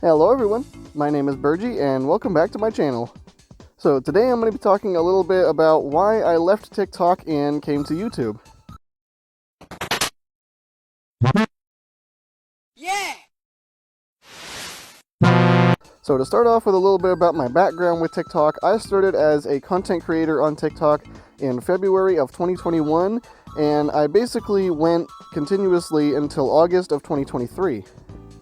Hello everyone, my name is Burgey and welcome back to my channel. So today I'm going to be talking a little bit about why I left TikTok and came to YouTube. Yeah! So to start off with a little bit about my background with TikTok, I started as a content creator on TikTok in February of 2021, and I basically went continuously until August of 2023.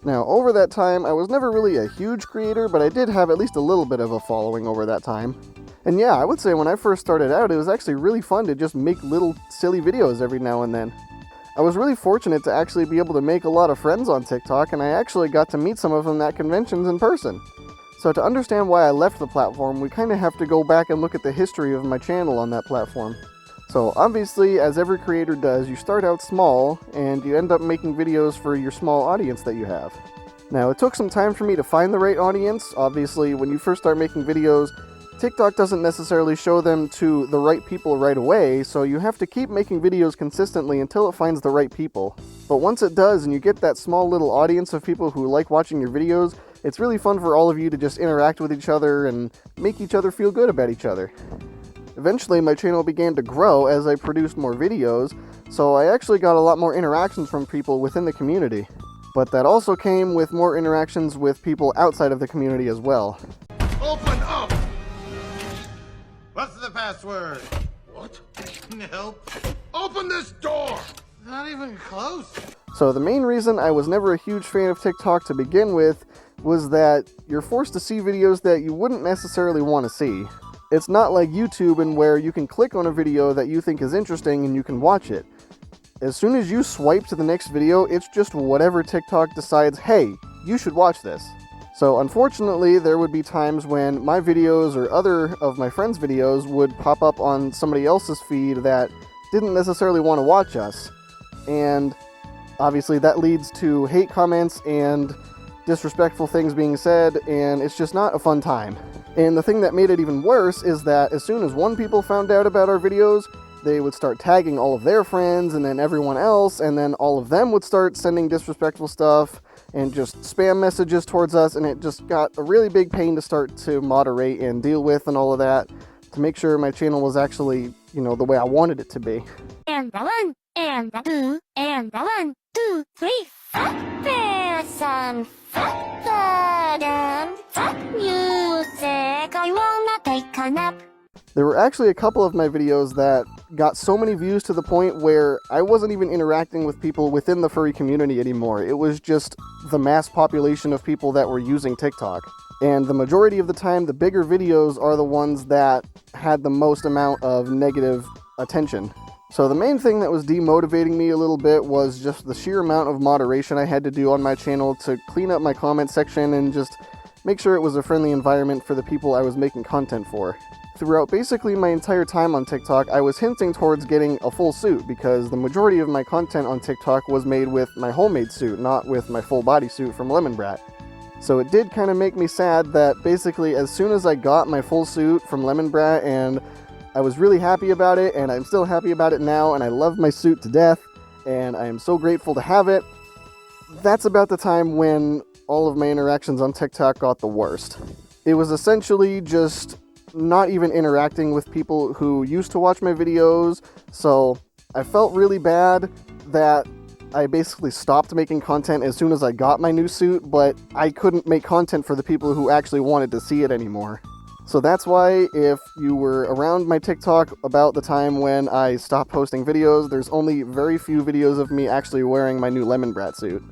Now, over that time, I was never really a huge creator, but I did have at least a little bit of a following over that time. And yeah, I would say when I first started out, it was actually really fun to just make little silly videos every now and then. I was really fortunate to actually be able to make a lot of friends on TikTok, and I actually got to meet some of them at conventions in person. So to understand why I left the platform, we kind of have to go back and look at the history of my channel on that platform. So obviously, as every creator does, you start out small, and you end up making videos for your small audience that you have. Now, it took some time for me to find the right audience. Obviously, when you first start making videos, TikTok doesn't necessarily show them to the right people right away, so you have to keep making videos consistently until it finds the right people. But once it does, and you get that small little audience of people who like watching your videos, it's really fun for all of you to just interact with each other and make each other feel good about each other. Eventually, my channel began to grow as I produced more videos, so I actually got a lot more interactions from people within the community. But that also came with more interactions with people outside of the community as well. Open up! What's the password? What? Help! Open this door! Not even close. So the main reason I was never a huge fan of TikTok to begin with was that you're forced to see videos that you wouldn't necessarily want to see. It's not like YouTube in where you can click on a video that you think is interesting and you can watch it. As soon as you swipe to the next video, it's just whatever TikTok decides, hey, you should watch this. So unfortunately, there would be times when my videos or other of my friends' videos would pop up on somebody else's feed that didn't necessarily want to watch us. And obviously that leads to hate comments and disrespectful things being said, and it's just not a fun time. And the thing that made it even worse is that as soon as one people found out about our videos, they would start tagging all of their friends and then everyone else, and then all of them would start sending disrespectful stuff and just spam messages towards us, and it just got a really big pain to start to moderate and deal with and all of that to make sure my channel was actually, the way I wanted it to be. And the 1, and the 2, and the 1, 2, 3, fuck person, fuck fandom, fuck music, I wanna take a nap. There were actually a couple of my videos that got so many views to the point where I wasn't even interacting with people within the furry community anymore. It was just the mass population of people that were using TikTok. And the majority of the time, the bigger videos are the ones that had the most amount of negative attention. So the main thing that was demotivating me a little bit was just the sheer amount of moderation I had to do on my channel to clean up my comment section and just make sure it was a friendly environment for the people I was making content for. Throughout basically my entire time on TikTok, I was hinting towards getting a full suit because the majority of my content on TikTok was made with my homemade suit, not with my full body suit from Lemon Brat. So it did kind of make me sad that basically as soon as I got my full suit from Lemon Brat, and I was really happy about it, and I'm still happy about it now, and I love my suit to death, and I am so grateful to have it, that's about the time when all of my interactions on TikTok got the worst. It was essentially just not even interacting with people who used to watch my videos, so I felt really bad that I basically stopped making content as soon as I got my new suit, but I couldn't make content for the people who actually wanted to see it anymore. So that's why if you were around my TikTok about the time when I stopped posting videos, there's only very few videos of me actually wearing my new Lemon Brat suit.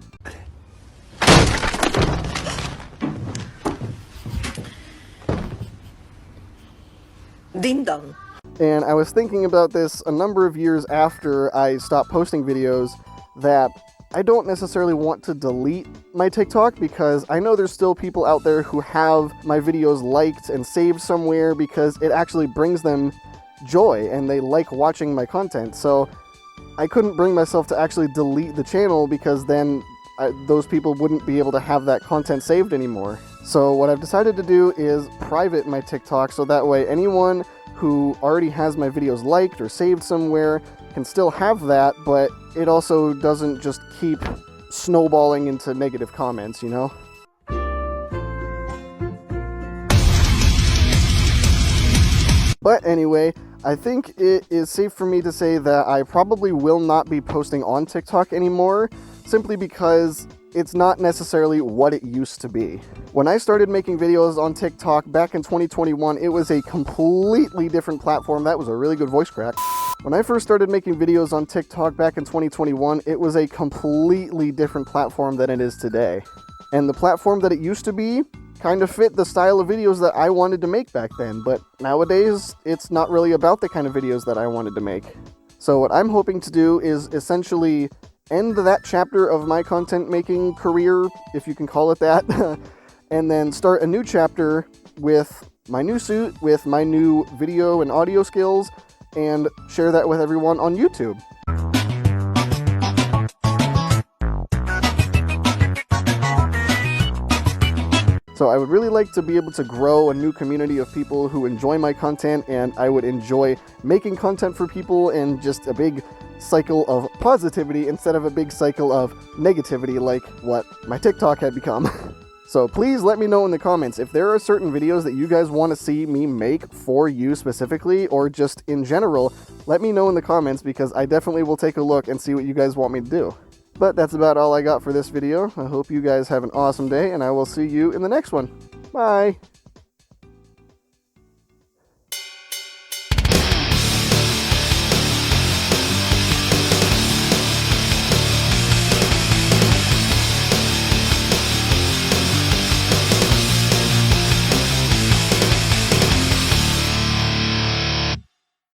Ding dong. And I was thinking about this a number of years after I stopped posting videos, that I don't necessarily want to delete my TikTok because I know there's still people out there who have my videos liked and saved somewhere because it actually brings them joy and they like watching my content. So I couldn't bring myself to actually delete the channel because then those people wouldn't be able to have that content saved anymore. So what I've decided to do is private my TikTok so that way anyone who already has my videos liked or saved somewhere can still have that, but it also doesn't just keep snowballing into negative comments, you know? But anyway, I think it is safe for me to say that I probably will not be posting on TikTok anymore, simply because it's not necessarily what it used to be. When I started making videos on TikTok back in 2021, it was a completely different platform. That was a really good voice crack. When I first started making videos on TikTok back in 2021, it was a completely different platform than it is today. And the platform that it used to be kind of fit the style of videos that I wanted to make back then, but nowadays, it's not really about the kind of videos that I wanted to make. So what I'm hoping to do is essentially end that chapter of my content making career, if you can call it that, and then start a new chapter with my new suit, with my new video and audio skills, and share that with everyone on YouTube. So I would really like to be able to grow a new community of people who enjoy my content, and I would enjoy making content for people and just a big cycle of positivity instead of a big cycle of negativity like what my TikTok had become. So please let me know in the comments if there are certain videos that you guys want to see me make for you specifically, or just in general. Let me know in the comments, because I definitely will take a look and see what you guys want me to do. But that's about all I got for this video. I hope you guys have an awesome day, and I will see you in the next one. Bye!